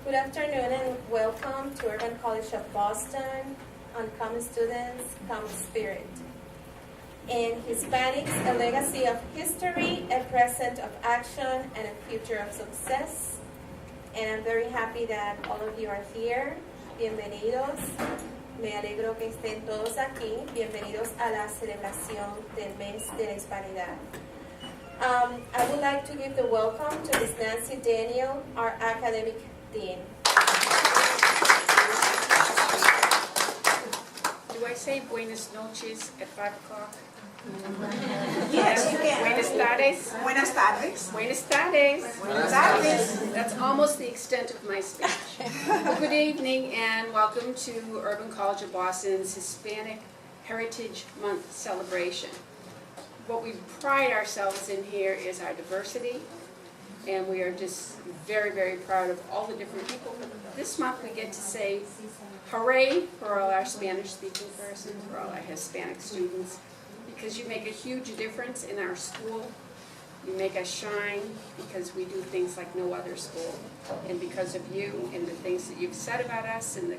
Good afternoon and welcome to Urban College of Boston on Common Students, Common Spirit. In Hispanics, a legacy of history, a present of action, and a future of success. And I'm very happy that all of you are here. Bienvenidos. Me alegro que estén todos aquí. Bienvenidos a la celebración del mes de la Hispanidad. I would like to give the welcome to Ms. Nancy Daniel, our academic dean. Do I say buenas noches at 5 o'clock? Yes, you can. Buenas tardes. Buenas tardes. Buenas tardes. Buenas tardes. That's almost the extent of my speech. Well, good evening and welcome to Urban College of Boston's Hispanic Heritage Month celebration. What we pride ourselves in here is our diversity, and we are just very, very proud of all the different people. This month we get to say hooray for all our Spanish-speaking persons, for all our Hispanic students, because you make a huge difference in our school. You make us shine because we do things like no other school, and because of you and the things that you've said about us and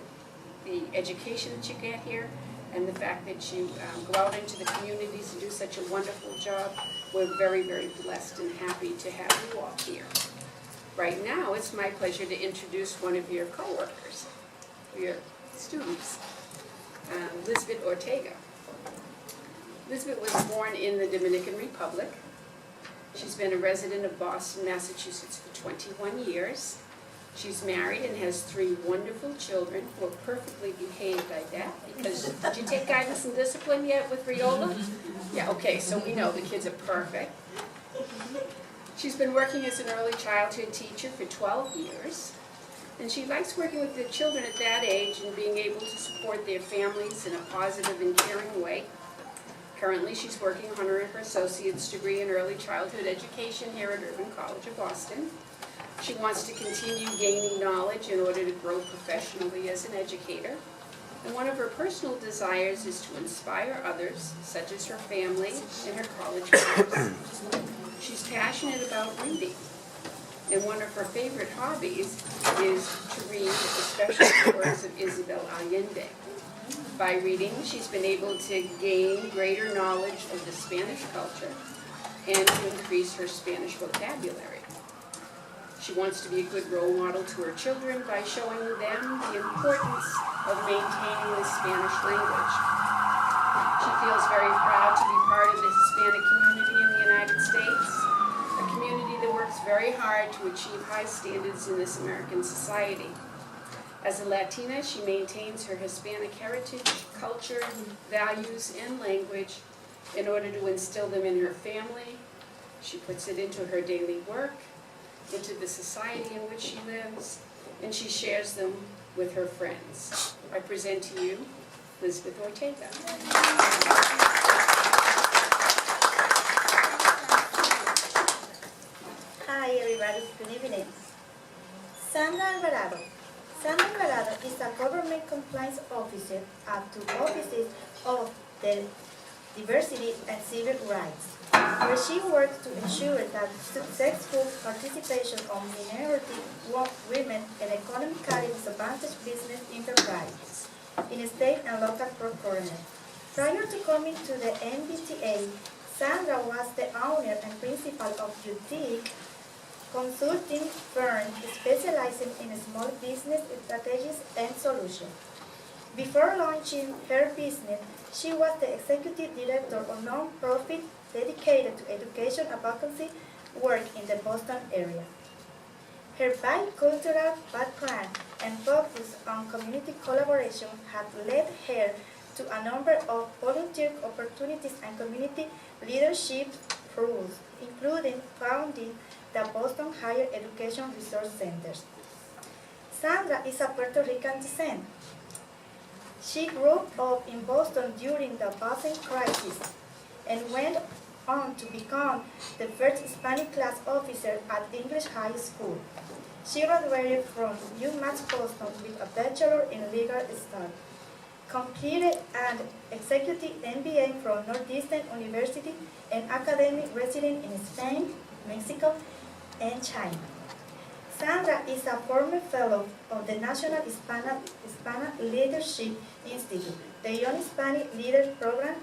the education that you get here, and the fact that you go out into the communities and do such a wonderful job. We're very, very blessed and happy to have you all here. Right now, it's my pleasure to introduce one of your co-workers, your students, Lisbeth Ortega. Lisbeth was born in the Dominican Republic. She's been a resident of Boston, Massachusetts for 21 years. She's married and has 3 wonderful children who are perfectly behaved, I bet, because did you take guidance and discipline yet with Riola? Yeah, okay, so we know the kids are perfect. She's been working as an early childhood teacher for 12 years, and she likes working with the children at that age and being able to support their families in a positive and caring way. Currently, she's working on her associate's degree in early childhood education here at Urban College of Boston. She wants to continue gaining knowledge in order to grow professionally as an educator. And one of her personal desires is to inspire others, such as her family and her college peers. She's passionate about reading. And one of her favorite hobbies is to read, especially the works of Isabel Allende. By reading, she's been able to gain greater knowledge of the Spanish culture and to increase her Spanish vocabulary. She wants to be a good role model to her children by showing them the importance of maintaining the Spanish language. She feels very proud to be part of the Hispanic community in the United States, a community that works very hard to achieve high standards in this American society. As a Latina, she maintains her Hispanic heritage, culture, values, and language in order to instill them in her family. She puts it into her daily work, into the society in which she lives, and she shares them with her friends. I present to you Lisbeth Ortega. Hi everybody, good evening. Sandra Alvarado. Sandra Alvarado is a government compliance officer at 2 offices of the Diversity and Civil Rights, where she works to ensure that successful participation of minority women and economically disadvantaged business enterprises in state and local procurement. Prior to coming to the MBTA, Sandra was the owner and principal of Boutique consulting firm specializing in small business strategies and solutions. Before launching her business, she was the executive director of non-profit dedicated to education advocacy work in the Boston area. Her bicultural background and focus on community collaboration have led her to a number of volunteer opportunities and community leadership roles, including founding the Boston Higher Education Resource Centers. Sandra is of Puerto Rican descent. She grew up in Boston during the Boston crisis and went on to become the first Hispanic class officer at English High School. She graduated from UMass Boston with a Bachelor in Legal Studies, completed an executive MBA from Northeastern University and academic resident in Spain, Mexico, and China. Sandra is a former fellow of the National Hispanic Leadership Institute, the Young Hispanic Leaders Program,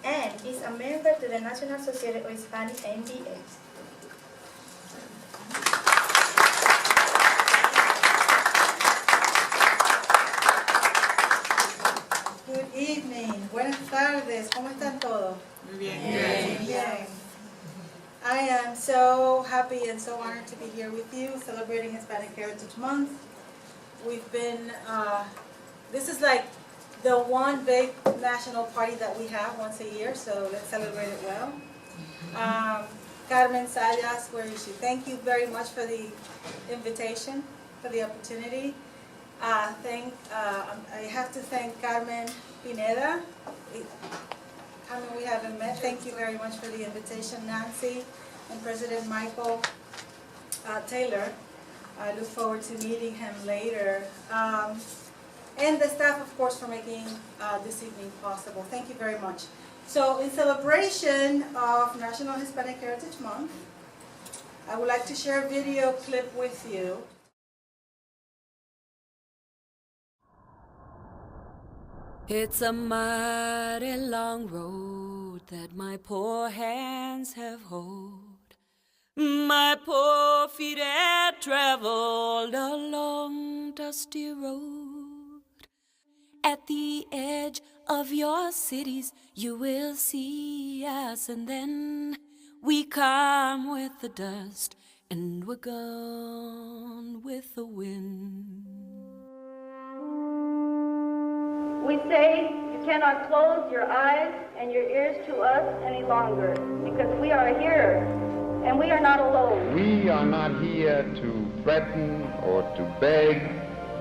and is a member to the National Society of Hispanic MBAs. Good evening. Buenas tardes. ¿Cómo están todos? Muy bien. Bien. I am so happy and so honored to be here with you celebrating Hispanic Heritage Month. We've been, this is like the one big national party that we have once a year, so let's celebrate it well. Carmen Sayas, where is she? Thank you very much for the invitation, for the opportunity. I have to thank Carmen Pineda. Carmen, we haven't met. Thank you very much for the invitation, Nancy, and President Michael Taylor. I look forward to meeting him later. And the staff, of course, for making this evening possible. Thank you very much. So, in celebration of National Hispanic Heritage Month, I would like to share a video clip with you. It's a mighty long road that my poor hands have hoed. My poor feet have traveled a long dusty road. At the edge of your cities you will see us, and then we come with the dust and we're gone with the wind. We say you cannot close your eyes and your ears to us any longer, because we are here and we are not alone. We are not here to threaten or to beg.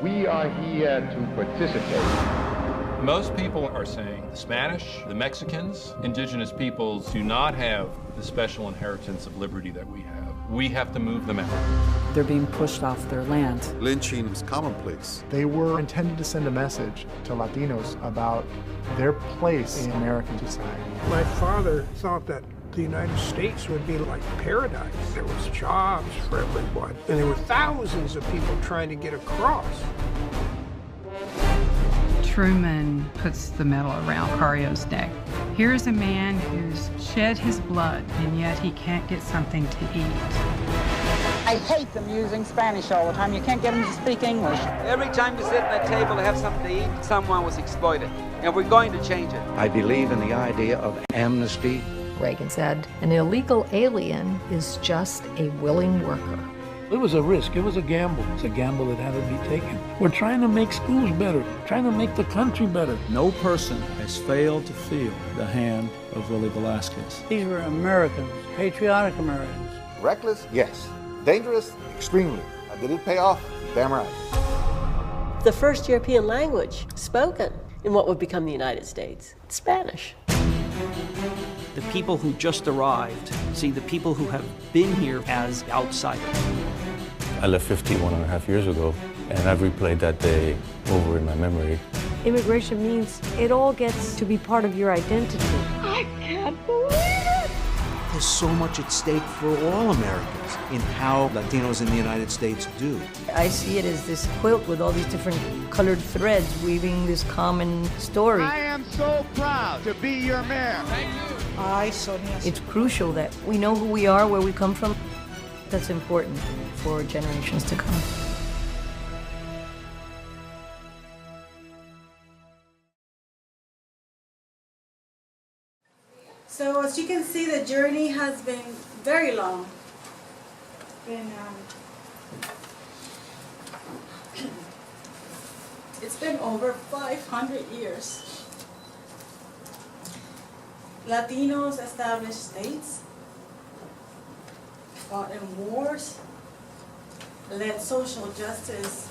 We are here to participate. Most people are saying the Spanish, the Mexicans, indigenous peoples do not have the special inheritance of liberty that we have. We have to move them out. They're being pushed off their land. Lynching is commonplace. They were intended to send a message to Latinos about their place in American society. My father thought that the United States would be like paradise. There was jobs for everyone, and there were thousands of people trying to get across. Truman puts the medal around Carrio's neck. Here's a man who's shed his blood, and yet he can't get something to eat. I hate them using Spanish all the time. You can't get them to speak English. Every time you sit at a table to have something to eat, someone was exploited. And we're going to change it. I believe in the idea of amnesty. Reagan said, an illegal alien is just a willing worker. It was a risk. It was a gamble. It's a gamble that had to be taken. We're trying to make schools better, trying to make the country better. No person has failed to feel the hand of Willie Velasquez. These were Americans, patriotic Americans. Reckless? Yes. Dangerous? Extremely. Did it pay off? Damn right. The first European language spoken in what would become the United States, Spanish. The people who just arrived see the people who have been here as outsiders. I left 51.5 years ago, and I've replayed that day over in my memory. Immigration means it all gets to be part of your identity. I can't believe it! There's so much at stake for all Americans in how Latinos in the United States do. I see it as this quilt with all these different colored threads weaving this common story. I am so proud to be your mayor. Thank you. It's crucial that we know who we are, where we come from. That's important for generations to come. So as you can see, the journey has been very long. It's been over 500 years. Latinos established states, fought in wars, led social justice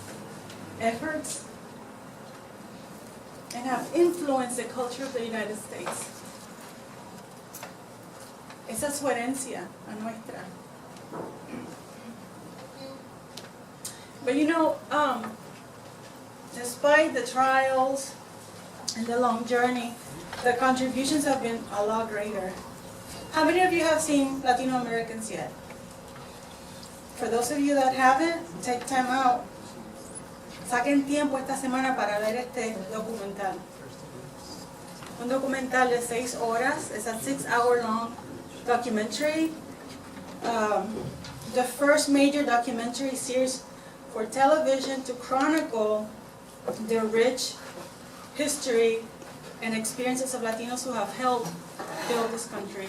efforts, and have influenced the culture of the United States. Esa es su herencia, la nuestra. But you know, despite the trials and the long journey, the contributions have been a lot greater. How many of you have seen Latino Americans yet? For those of you that haven't, take time out. Saquen tiempo esta semana para ver este documental. Un documental de 6 horas. It's a 6-hour-long documentary. The first major documentary series for television to chronicle the rich history and experiences of Latinos who have helped build this country.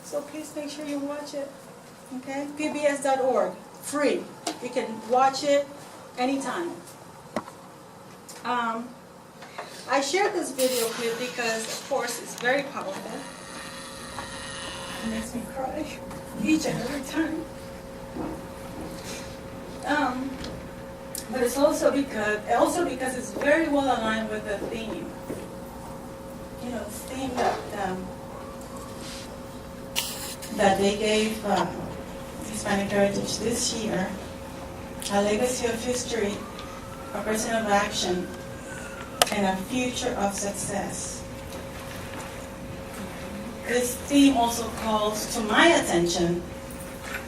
So please make sure you watch it. Okay? PBS.org. Free. You can watch it anytime. I shared this video clip because, of course, it's very powerful. It makes me cry each and every time. But it's also because it's very well aligned with the theme. You know, the theme that they gave Hispanic Heritage this year, a legacy of history, a present of action, and a future of success. This theme also calls to my attention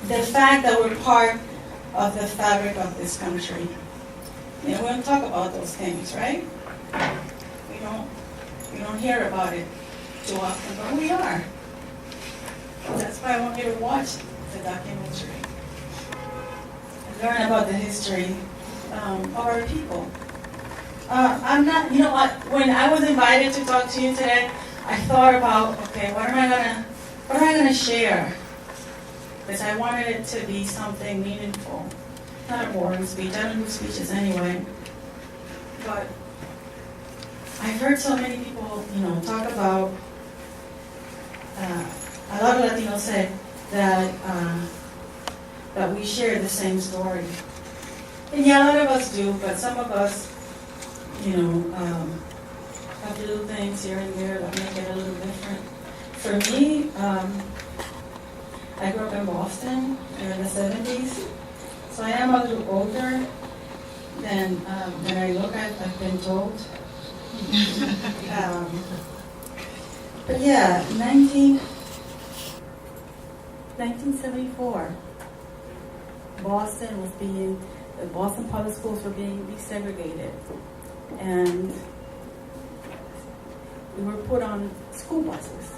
the fact that we're part of the fabric of this country. And we don't talk about those things, right? We don't hear about it too often, but we are. That's why I want you to watch the documentary and learn about the history of our people. I'm not, you know what, when I was invited to talk to you today, I thought about, okay, what am I gonna share? Because I wanted it to be something meaningful. Not a boring speech, I don't do speeches anyway. But I've heard so many people, talk about, a lot of Latinos say that we share the same story. And yeah, a lot of us do, but some of us, have little things here and there that make it a little different. For me, I grew up in Boston in the 70s, so I am a little older than I look, I've been told. But yeah, 1974, the Boston public schools were being desegregated, and we were put on school buses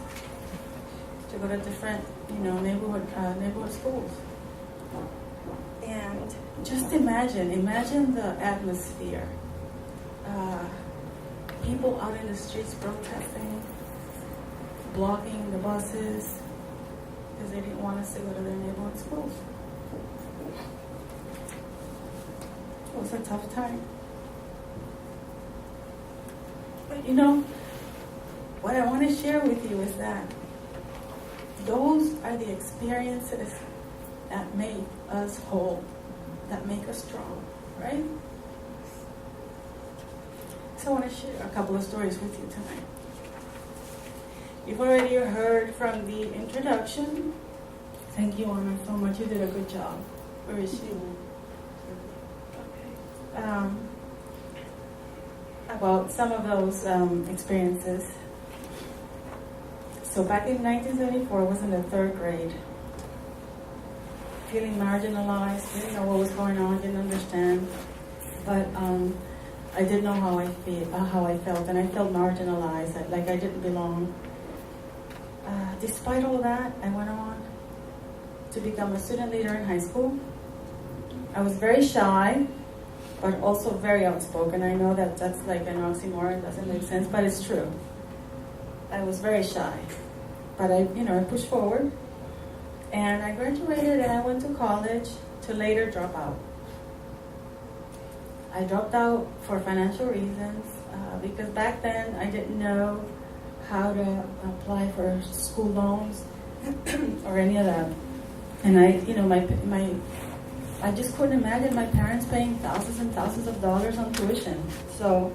to go to different, neighborhood schools. And just imagine the atmosphere. People out in the streets protesting, blocking the buses because they didn't want us to go to their neighborhood schools. It was a tough time. But what I want to share with you is that those are the experiences that make us whole, that make us strong, right? So I want to share a couple of stories with you tonight. You've already heard from the introduction. Thank you, Anna, so much. You did a good job. Where is she? Okay. About some of those experiences. So back in 1974, I was in the 3rd grade. Feeling marginalized, didn't know what was going on, didn't understand. But I did know how I felt, and I felt marginalized, like I didn't belong. Despite all that, I went on to become a student leader in high school. I was very shy, but also very outspoken. I know that that's like an oxymoron, doesn't make sense, but it's true. I was very shy, but I pushed forward, and I graduated and I went to college to later drop out. I dropped out for financial reasons because back then I didn't know how to apply for school loans or any of that, and I just couldn't imagine my parents paying thousands and thousands of dollars on tuition. So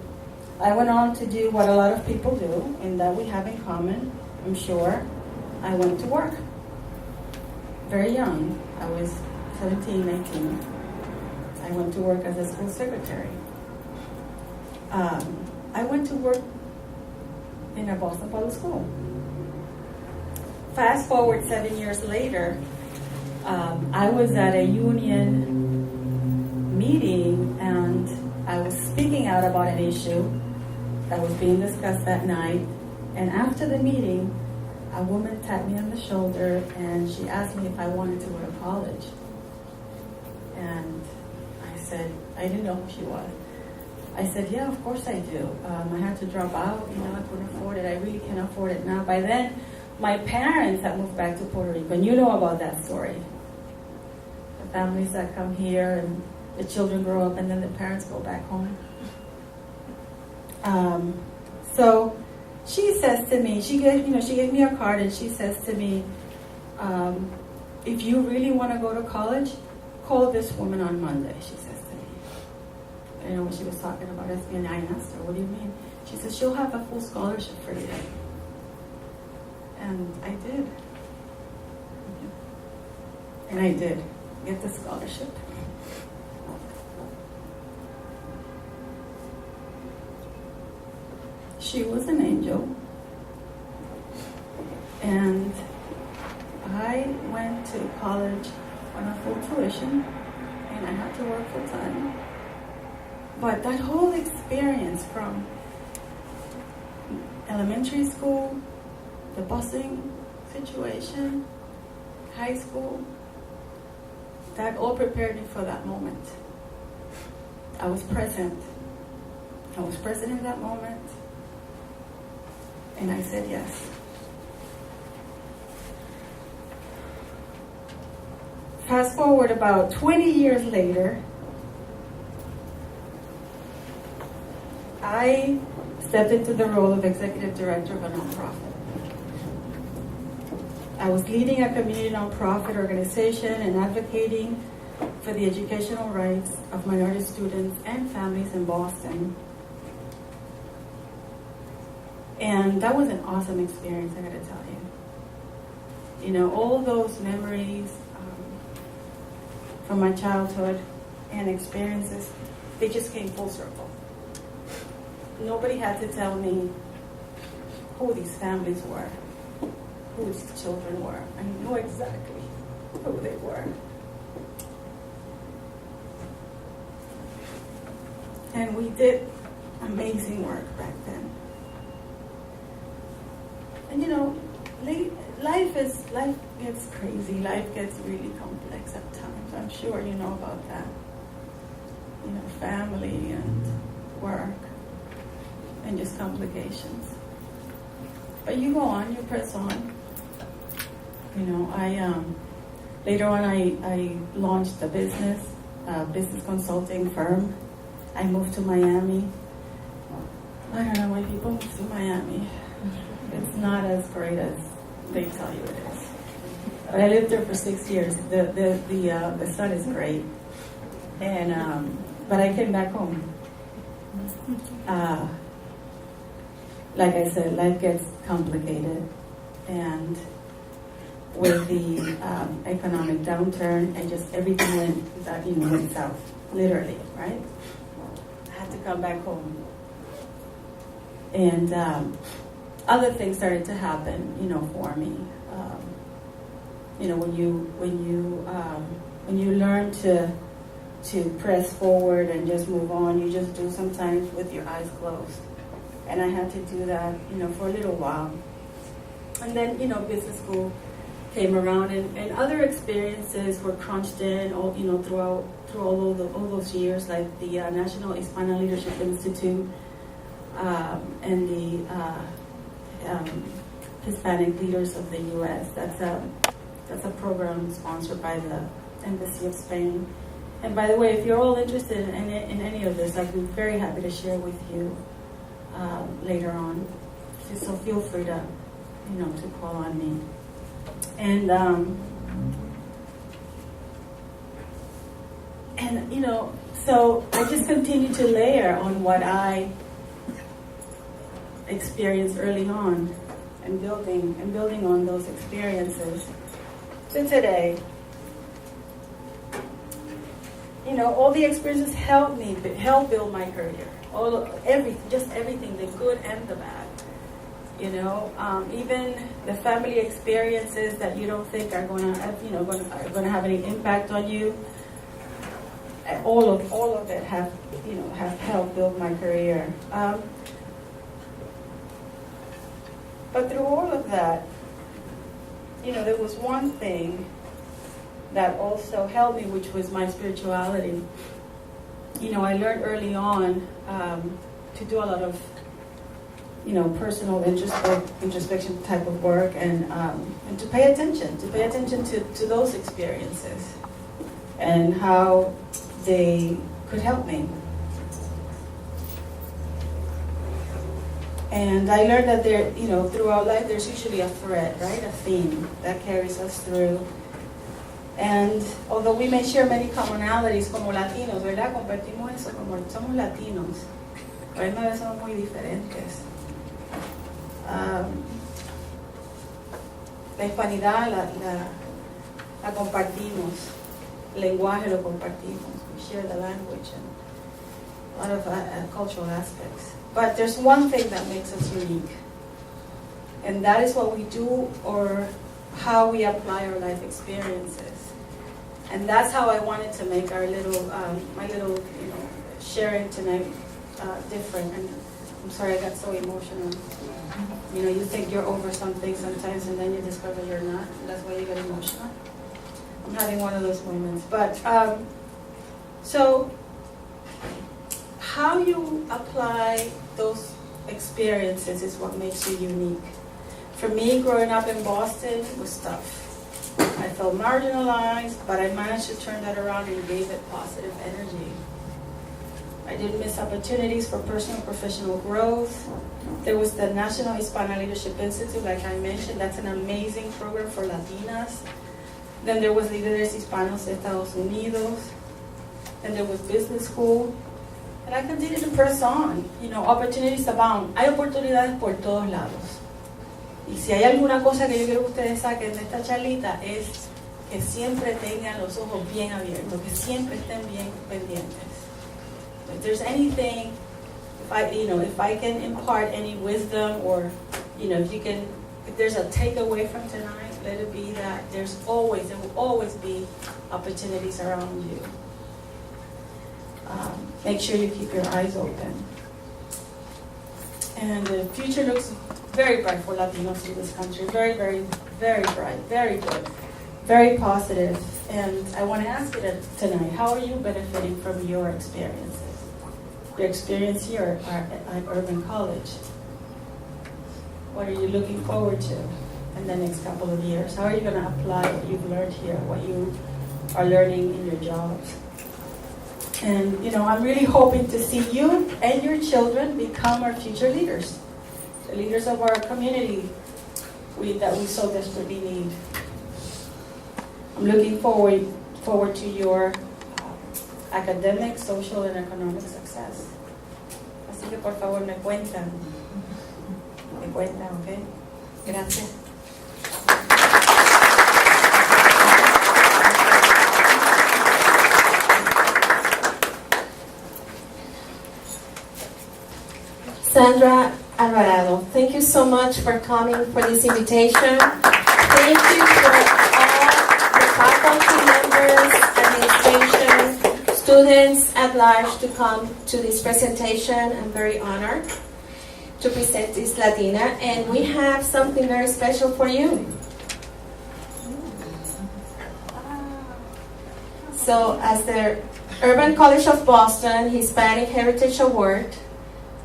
I went on to do what a lot of people do, and that we have in common, I'm sure. I went to work. Very young. I was 17, 18. I went to work as a school secretary. I went to work in a Boston public school. Fast forward 7 years later, I was at a union meeting and I was speaking out about an issue that was being discussed that night. And after the meeting, a woman tapped me on the shoulder and she asked me if I wanted to go to college. And I said, I didn't know who she was. I said, yeah, of course I do. I had to drop out, I couldn't afford it. I really can't afford it now. By then, my parents had moved back to Puerto Rico, and you know about that story. The families that come here and the children grow up and then the parents go back home. So she says to me, she gave me a card and she says to me, if you really want to go to college, call this woman on Monday, she says to me. And when she was talking about SB, and I asked her, what do you mean? She says, she'll have a full scholarship for you. And I did. And I did get the scholarship. She was an angel. And I went to college on a full tuition, and I had to work full time. But that whole experience from elementary school, the busing situation, high school, that all prepared me for that moment. I was present. I was present in that moment. And I said yes. Fast forward about 20 years later, I stepped into the role of executive director of a nonprofit. I was leading a community nonprofit organization and advocating for the educational rights of minority students and families in Boston. And that was an awesome experience, I gotta tell you. All those memories from my childhood and experiences, they just came full circle. Nobody had to tell me who these families were, who these children were. I knew exactly who they were. And we did amazing work back then. And life gets crazy. Life gets really complex at times. I'm sure you know about that. Family and work and just complications. But you go on, you press on. Later on I launched a business consulting firm. I moved to Miami. I don't know why people move to Miami. It's not as great as they tell you it is. But I lived there for 6 years. The sun is great, and but I came back home. Like I said, life gets complicated, and with the economic downturn, and just everything went south, literally, right? I had to come back home, and other things started to happen, for me. When you learn to press forward and just move on, you just do sometimes with your eyes closed. And I had to do that, for a little while. And then, business school came around, and other experiences were crunched in, through all those years, like the National Hispanic Leadership Institute and the Hispanic Leaders of the U.S. That's a program sponsored by the Embassy of Spain. And by the way, if you're all interested in any of this, I'd be very happy to share with you later on. So feel free to call on me. And so I just continue to layer on what I experienced early on, and building on those experiences to today. All the experiences helped build my career. Everything, the good and the bad. Even the family experiences that you don't think are going to have any impact on you. All of it have helped build my career. But through all of that, there was one thing that also helped me, which was my spirituality. I learned early on to do a lot of, personal introspection type of work, and to pay attention to those experiences and how they could help me. And I learned that there, throughout life, there's usually a thread, right? A theme that carries us through. And although we may share many commonalities como latinos, ¿verdad? Compartimos eso, como somos latinos, pero a veces somos muy diferentes. La hispanidad la compartimos, el lenguaje lo compartimos, we share the language and a lot of cultural aspects. But there's one thing that makes us unique, and that is what we do or how we apply our life experiences. And that's how I wanted to make our my little sharing tonight different. And I'm sorry I got so emotional. You think you're over something sometimes, and then you discover you're not. And that's why you get emotional. I'm having one of those moments. But so how you apply those experiences is what makes you unique. For me, growing up in Boston was tough. I felt marginalized, but I managed to turn that around and gave it positive energy. I didn't miss opportunities for personal and professional growth. There was the National Hispanic Leadership Institute, like I mentioned. That's an amazing program for Latinas. Then there was Líderes Hispanos de Estados Unidos. Then there was business school. And I continued to press on. Opportunities abound. Hay oportunidades por todos lados. Y si hay alguna cosa que yo quiero que ustedes saquen de esta charlita es que siempre tengan los ojos bien abiertos, que siempre estén bien pendientes. If there's anything, if I can impart any wisdom, or if there's a takeaway from tonight, let it be that there will always be opportunities around you. Make sure you keep your eyes open. And the future looks very bright for Latinos in this country. Very, very, very bright. Very good. Very positive. And I want to ask you tonight, how are you benefiting from your experiences? Your experience here at Urban College. What are you looking forward to in the next couple of years? How are you going to apply what you've learned here, what you are learning in your jobs? And, I'm really hoping to see you and your children become our future leaders, the leaders of our community that we so desperately need. I'm looking forward to your academic, social, and economic success. Así que, por favor, me cuentan, ¿ok? Gracias. Sandra Alvarado, thank you so much for coming for this invitation. Thank you for all the faculty members, administration, students at large to come to this presentation. I'm very honored to present this Latina, and we have something very special for you. So, as the Urban College of Boston Hispanic Heritage Award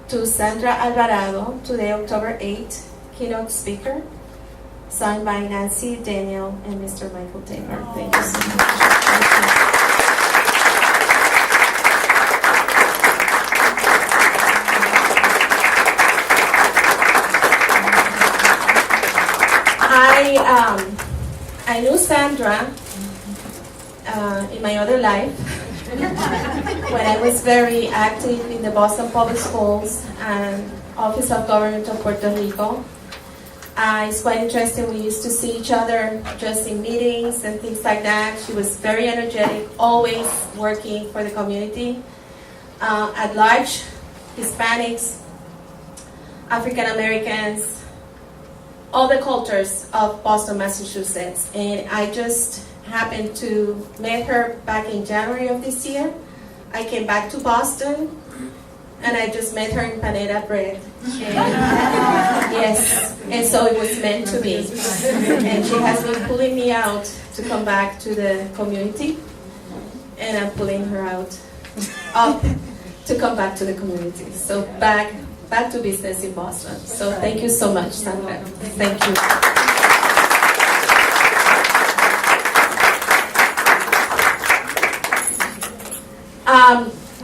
to Sandra Alvarado, today, October 8th, keynote speaker, signed by Nancy, Daniel, and Mr. Michael Taylor. Thank you so much. I knew Sandra in my other life when I was very active in the Boston Public Schools and Office of Government of Puerto Rico. It's quite interesting. We used to see each other just in meetings and things like that. She was very energetic, always working for the community at large, Hispanics, African Americans, all the cultures of Boston, Massachusetts. And I just happened to meet her back in January of this year. I came back to Boston, and I just met her in Panera Bread. And, yes, and so it was meant to be. And she has been pulling me out to come back to the community, and I'm pulling her out up to come back to the community. So back to business in Boston. So thank you so much, Sandra. Thank you.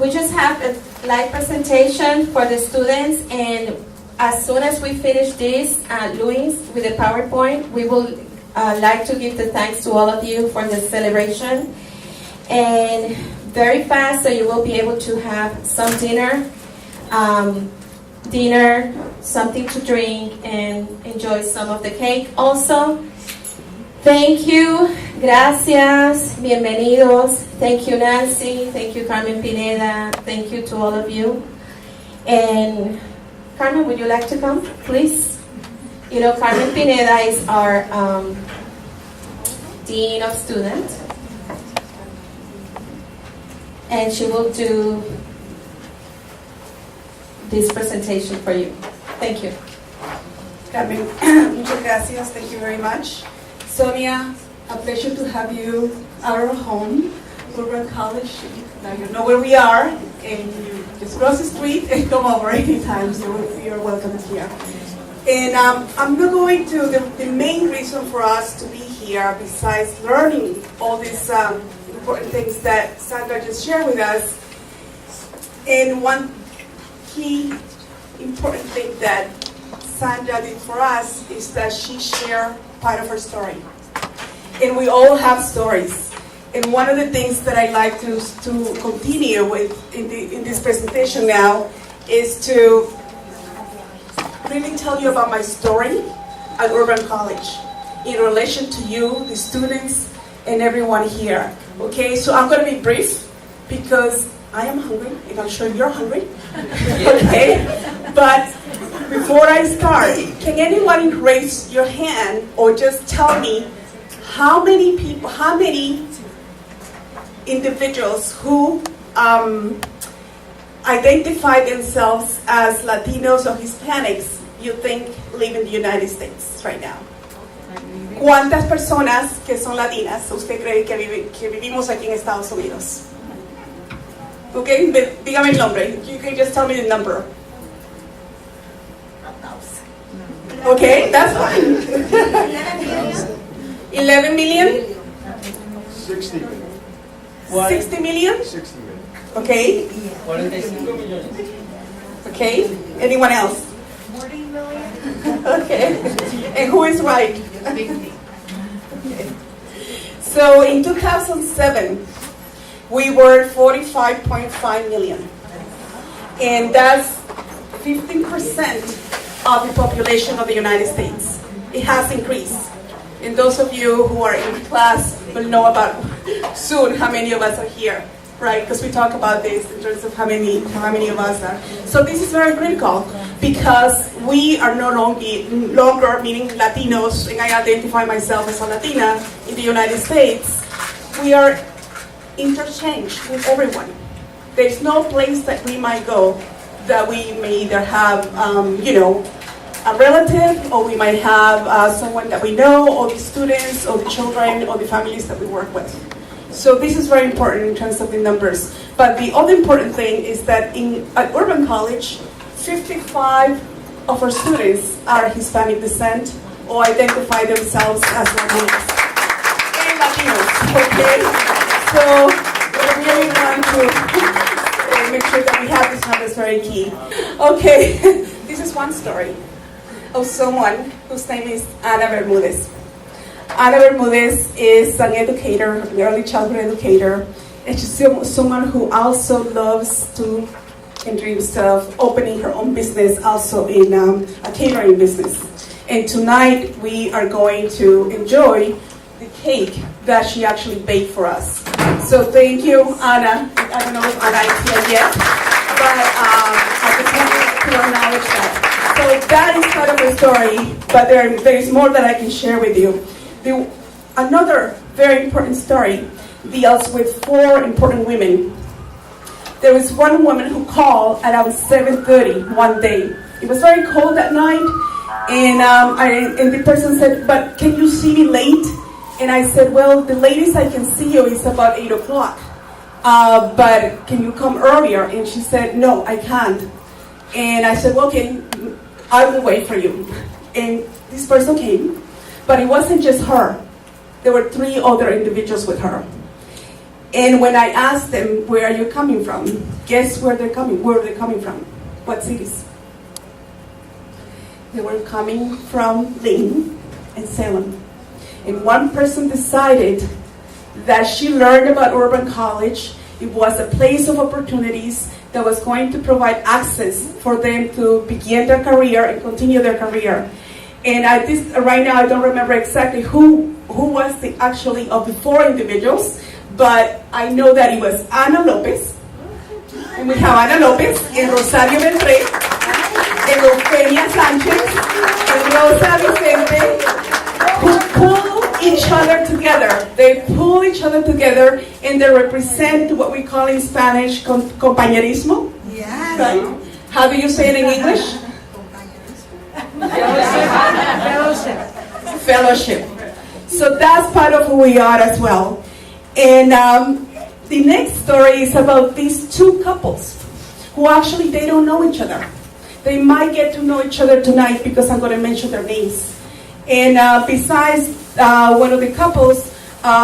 We just have a live presentation for the students, and as soon as we finish this, Luis, with the PowerPoint, we will like to give the thanks to all of you for the celebration. And very fast, so you will be able to have some dinner, something to drink, and enjoy some of the cake also. Thank you, gracias, bienvenidos. Thank you, Nancy. Thank you, Carmen Pineda. Thank you to all of you. And Carmen, would you like to come, please? You know, Carmen Pineda is our Dean of Students. And she will do this presentation for you. Thank you. Carmen, muchas gracias. Thank you very much. Sonia, a pleasure to have you at our home, Urban College. Now you know where we are, and you just cross the street and come over anytime, so you're welcome here. And I'm not going to, the main reason for us to be here, besides learning all these important things that Sandra just shared with us, and one key important thing that Sandra did for us is that she shared part of her story. And we all have stories. And one of the things that I like to continue with in this presentation now is to really tell you about my story at Urban College in relation to you, the students, and everyone here. Okay, so I'm going to be brief because I am hungry, and I'm sure you're hungry. Okay, but before I start, can anyone raise your hand or just tell me how many people, how many individuals who identify themselves as Latinos or Hispanics you think live in the United States right now? ¿Cuántas personas que son latinas usted cree que vivimos aquí en Estados Unidos? Okay, dígame el nombre. You can just tell me the number. Okay, that's fine. 11 million? 60 million. 60 million? 60 million. Okay. Okay. Anyone else? 40 million. Okay. And who is right? Okay. So in 2007, we were 45.5 million. And that's 15% of the population of the United States. It has increased. And those of you who are in class will know about soon how many of us are here, right? Because we talk about this in terms of how many of us are. So this is very critical because we are no longer, meaning Latinos, and I identify myself as a Latina in the United States, we are interchanged with everyone. There's no place that we might go that we may either have, a relative, or we might have someone that we know, or the students, or the children, or the families that we work with. So this is very important in terms of the numbers. But the other important thing is that at Urban College, 55 of our students are Hispanic descent or identify themselves as Latinos. And Latinos, okay? So we really want to make sure that we have these numbers very key. Okay, this is one story of someone whose name is Ana Bermudez. Ana Bermudez is an educator, an early childhood educator, and she's someone who also loves to and dreams of opening her own business, also in a catering business. And tonight we are going to enjoy the cake that she actually baked for us. So thank you, Ana. I don't know if Ana is here yet, but I just wanted to acknowledge that. So that is part of the story, but there is more that I can share with you. Another very important story deals with 4 important women. There was one woman who called at around 7:30 one day. It was very cold that night, and the person said, "But can you see me late?" And I said, "Well, the latest I can see you is about 8 o'clock. But can you come earlier?" And she said, "No, I can't." And I said, "Well, okay, I will wait for you." And this person came, but it wasn't just her. There were 3 other individuals with her. And when I asked them, "Where are you coming from?" Guess where they're coming? Where are they coming from? What cities? They were coming from Lynn and Salem. And one person decided that she learned about Urban College. It was a place of opportunities that was going to provide access for them to begin their career and continue their career. And right now I don't remember exactly who was actually of the 4 individuals, but I know that it was Ana Lopez, and we have Ana Lopez, and Rosario Beltré, and Eugenia Sanchez, and Rosa Vicente, who pull each other together. They pull each other together, and they represent what we call in Spanish compañerismo. Yes. Right? How do you say it in English? Fellowship. So that's part of who we are as well. And the next story is about these 2 couples who actually, they don't know each other. They might get to know each other tonight because I'm going to mention their names. And besides one of the couples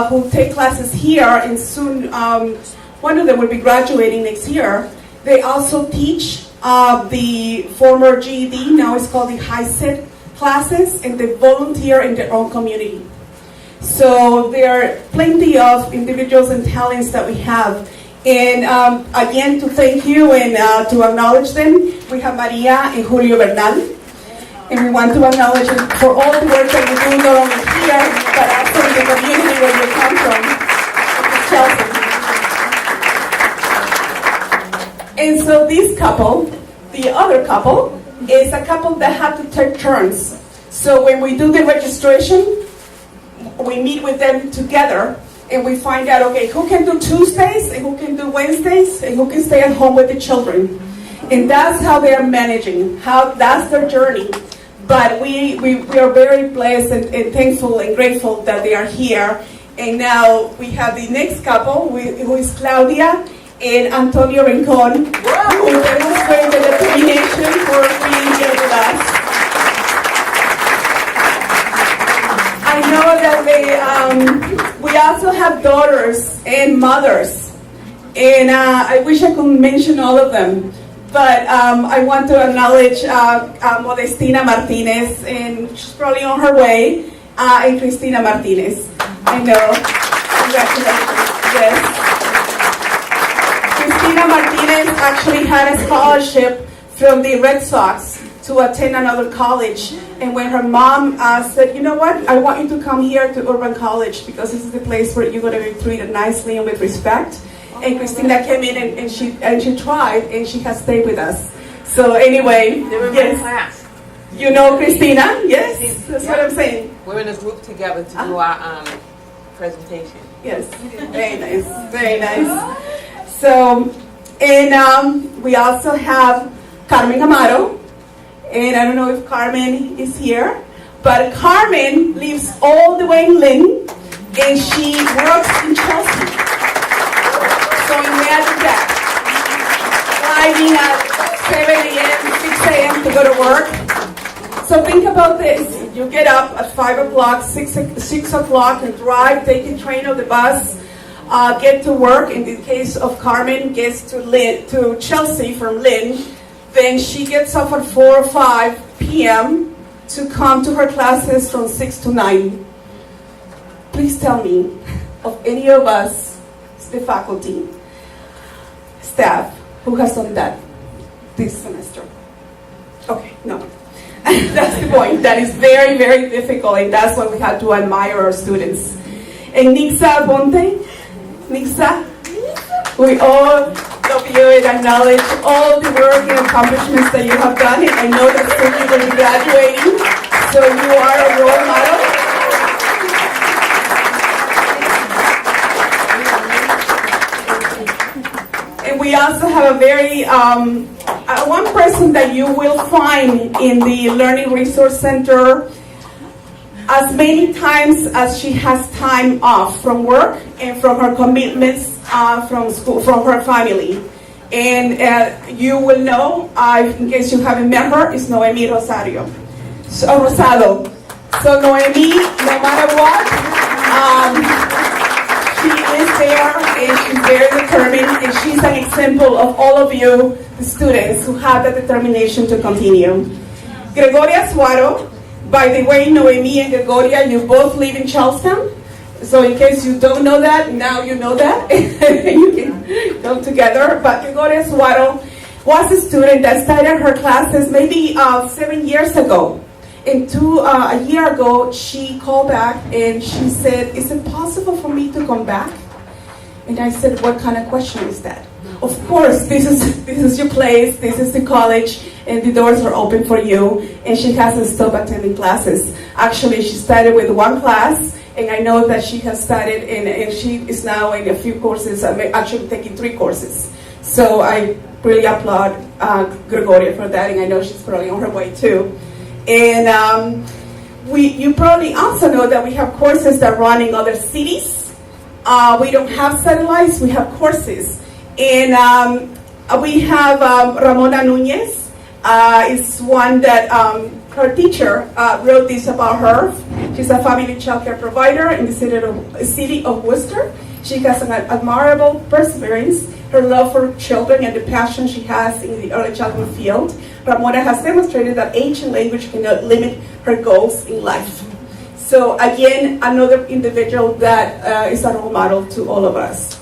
who take classes here, and soon one of them will be graduating next year, they also teach the former GED, now it's called the HiSET classes, and they volunteer in their own community. So there are plenty of individuals and talents that we have. And again, to thank you and to acknowledge them, we have Maria and Julio Bernal. And we want to acknowledge them for all the work that you do, not only here, but also in the community where you come from, Chelsea. And so this couple, the other couple, is a couple that have to take turns. So when we do the registration, we meet with them together and we find out, okay, who can do Tuesdays and who can do Wednesdays and who can stay at home with the children. And that's how they are managing, that's their journey. But we are very blessed and thankful and grateful that they are here. And now we have the next couple, who is Claudia and Antonio Rincon, who demonstrate the determination for being here with us. I know that we also have daughters and mothers, and I wish I could mention all of them, but I want to acknowledge Modestina Martinez, and she's probably on her way, and Cristina Martinez. I know. Congratulations. Yes. Cristina Martinez actually had a scholarship from the Red Sox to attend another college. And when her mom said, "You know what, I want you to come here to Urban College because this is the place where you're going to be treated nicely and with respect." And Christina came in and she tried, and she has stayed with us. So anyway, they were in yes. my class. You know Christina? Yes, that's what I'm saying. We're in a group together to do our presentation. Yes, very nice, very nice. So, and we also have Carmen Amaro. And I don't know if Carmen is here, but Carmen lives all the way in Lynn, and she works in Chelsea. So imagine that, driving at 7 a.m., 6 a.m. to go to work. So think about this. You get up at 5 o'clock, 6 o'clock, and drive, take the train or the bus, get to work. In the case of Carmen, gets to Chelsea from Lynn. Then she gets up at 4 or 5 p.m. to come to her classes from 6 to 9. Please tell me of any of us, the faculty, staff, who has done that this semester. Okay, no. That's the point. That is very, very difficult, and that's why we have to admire our students. And Nixa Bonte, Nixa, we all of you and acknowledge all the work and accomplishments that you have done. And I know that soon you will be graduating, so you are a role model. And we also have a very, one person that you will find in the Learning Resource Center as many times as she has time off from work and from her commitments from school, from her family. And you will know, in case you haven't met her, is Noemi Rosado. So Noemi, no matter what, she is there and she's very determined, and she's an example of all of you, the students, who have the determination to continue. Gregoria Suaro. By the way, Noemi and Gregoria, you both live in Charleston. So in case you don't know that, now you know that. You can come together. But Gregoria Suaro was a student that started her classes maybe 7 years ago. And a year ago, she called back and she said, "Is it possible for me to come back?" And I said, "What kind of question is that?" Of course, this is your place, this is the college, and the doors are open for you. And she hasn't stopped attending classes. Actually, she started with one class, and I know that she has started, and she is now in a few courses, actually taking 3 courses. So I really applaud Gregoria for that, and I know she's probably on her way too. And you probably also know that we have courses that run in other cities. We don't have satellites, we have courses. And we have Ramona Nunez, is one that her teacher wrote this about her. She's a family child care provider in the city of Worcester. She has an admirable perseverance, her love for children, and the passion she has in the early childhood field. Ramona has demonstrated that age and language cannot limit her goals in life. So again, another individual that is a role model to all of us.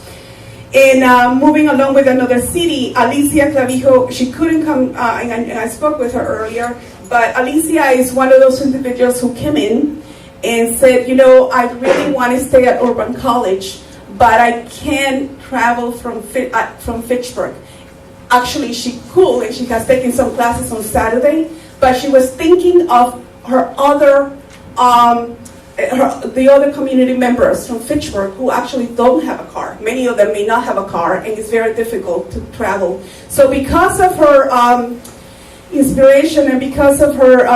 And moving along with another city, Alicia Clavijo, she couldn't come, and I spoke with her earlier, but Alicia is one of those individuals who came in and said, I really want to stay at Urban College, but I can't travel from Fitchburg. Actually, she could, and she has taken some classes on Saturday, but she was thinking of her other the other community members from Fitchburg who actually don't have a car. Many of them may not have a car, and it's very difficult to travel. So because of her inspiration and because of her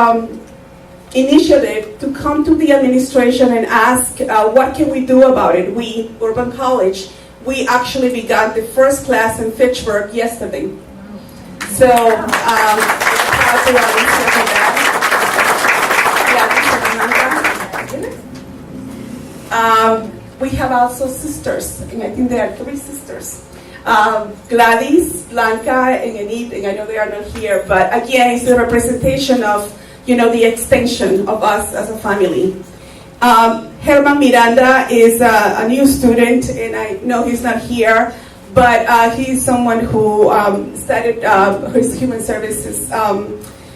initiative to come to the administration and ask what can we do about it, we, Urban College, we actually began the first class in Fitchburg yesterday. So proud to Alicia for that. We have also sisters, and I think there are 3 sisters. Gladys, Blanca, and Enid, and I know they are not here, but again, it's a representation of, the extension of us as a family. Herman Miranda is a new student, and I know he's not here, but he's someone who started his human services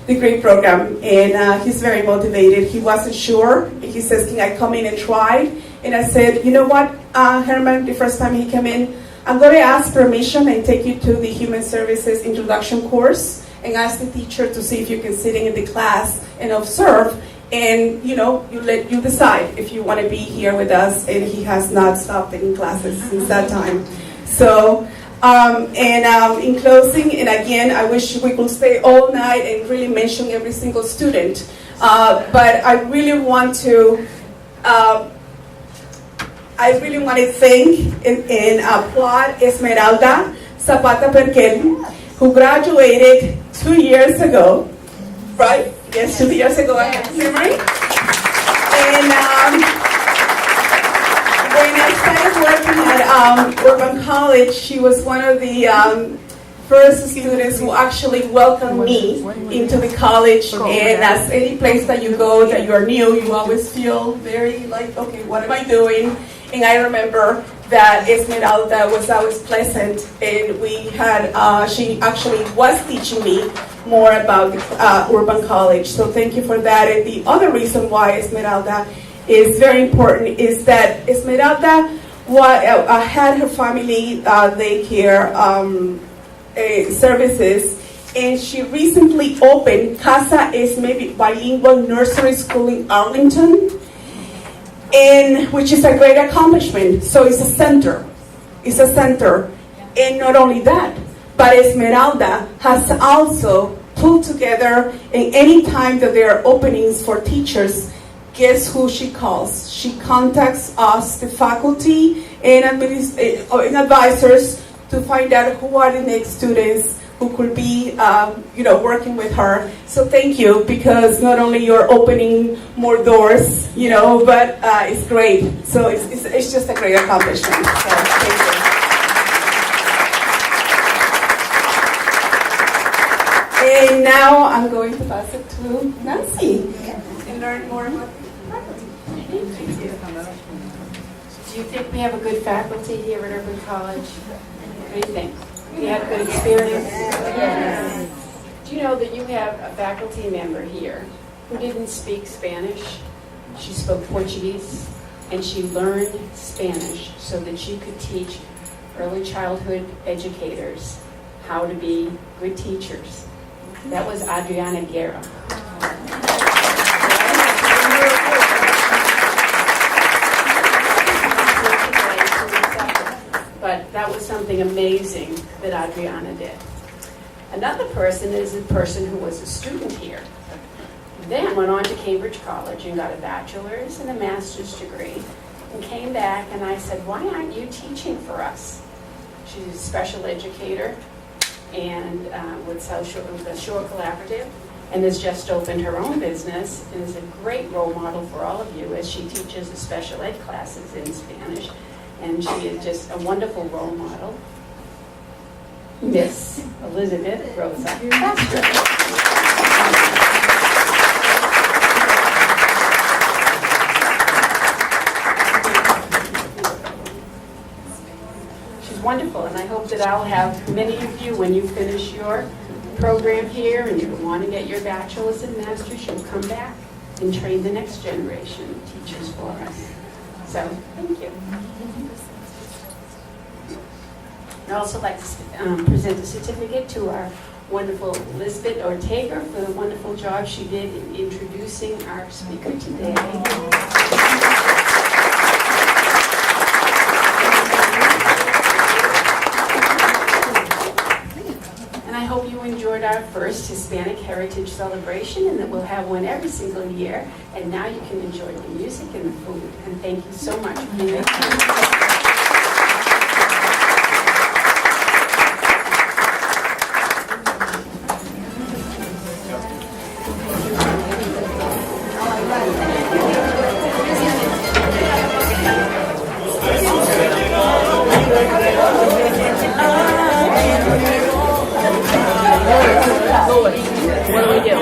degree program, and he's very motivated. He wasn't sure. He says, "Can I come in and try?" And I said, "You know what, Herman, the first time he came in, I'm going to ask permission and take you to the Human Services Introduction course and ask the teacher to see if you can sit in the class and observe, and you decide if you want to be here with us." And he has not stopped taking classes since that time. So, in closing, and again, I wish we could stay all night and really mention every single student, but I really want to thank and applaud Esmeralda Zapata Perquel, who graduated 2 years ago, right? Yes, 2 years ago, I have memory. And when I started working at Urban College, she was one of the first students who actually welcomed me into the college. And as any place that you go that you're new, you always feel very like, okay, what am I doing? And I remember that Esmeralda was always pleasant, and we had, she actually was teaching me more about Urban College. So thank you for that. And the other reason why Esmeralda is very important is that Esmeralda had her family daycare services, and she recently opened Casa es maybe bilingual nursery school in Arlington, and which is a great accomplishment. So it's a center. It's a center. And not only that, but Esmeralda has also pulled together, and any time that there are openings for teachers, guess who she calls? She contacts us, the faculty and advisors, to find out who are the next students who could be, working with her. So thank you, because not only you're opening more doors, but it's great. So it's just a great accomplishment. So thank you. And now I'm going to pass it to Nancy and learn more about faculty. Thank you. Do you think we have a good faculty here at Urban College? What do you think? You had a good experience? Yes. Do you know that you have a faculty member here who didn't speak Spanish? She spoke Portuguese, and she learned Spanish so that she could teach early childhood educators how to be good teachers. That was Adriana Guerra. But that was something amazing that Adriana did. Another person is a person who was a student here, then went on to Cambridge College and got a bachelor's and a master's degree, and came back, and I said, why aren't you teaching for us? She's a special educator and with the Shore Collaborative, and has just opened her own business, and is a great role model for all of you as she teaches the special ed classes in Spanish. And she is just a wonderful role model. Miss Elizabeth Rosa Castro. She's wonderful, and I hope that I'll have many of you, when you finish your program here and you want to get your bachelor's and master's, you'll come back and train the next generation of teachers for us. So, thank you. I'd also like to present a certificate to our wonderful Lisbeth Ortega for the wonderful job she did in introducing our speaker today. And I hope you enjoyed our first Hispanic Heritage Celebration, and that we'll have one every single year. And now you can enjoy the music and the food. And thank you so much for being here. What do we do?